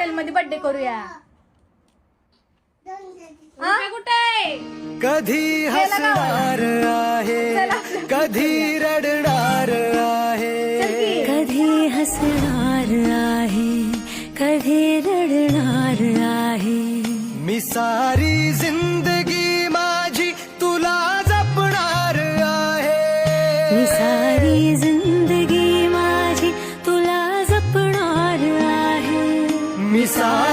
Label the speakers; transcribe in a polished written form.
Speaker 1: Hotel मध्ये birthday करूया. कुठे
Speaker 2: कधी हसणार आहे कधी रडणार आहे,
Speaker 3: कधी हसणार आहे कधी रडणार आहे.
Speaker 2: मी सारी जिंदगी माझी तुला जपणार आहे,
Speaker 3: मी सारी जिंदगी माझी तुला जपणार आहे.
Speaker 2: मी सारी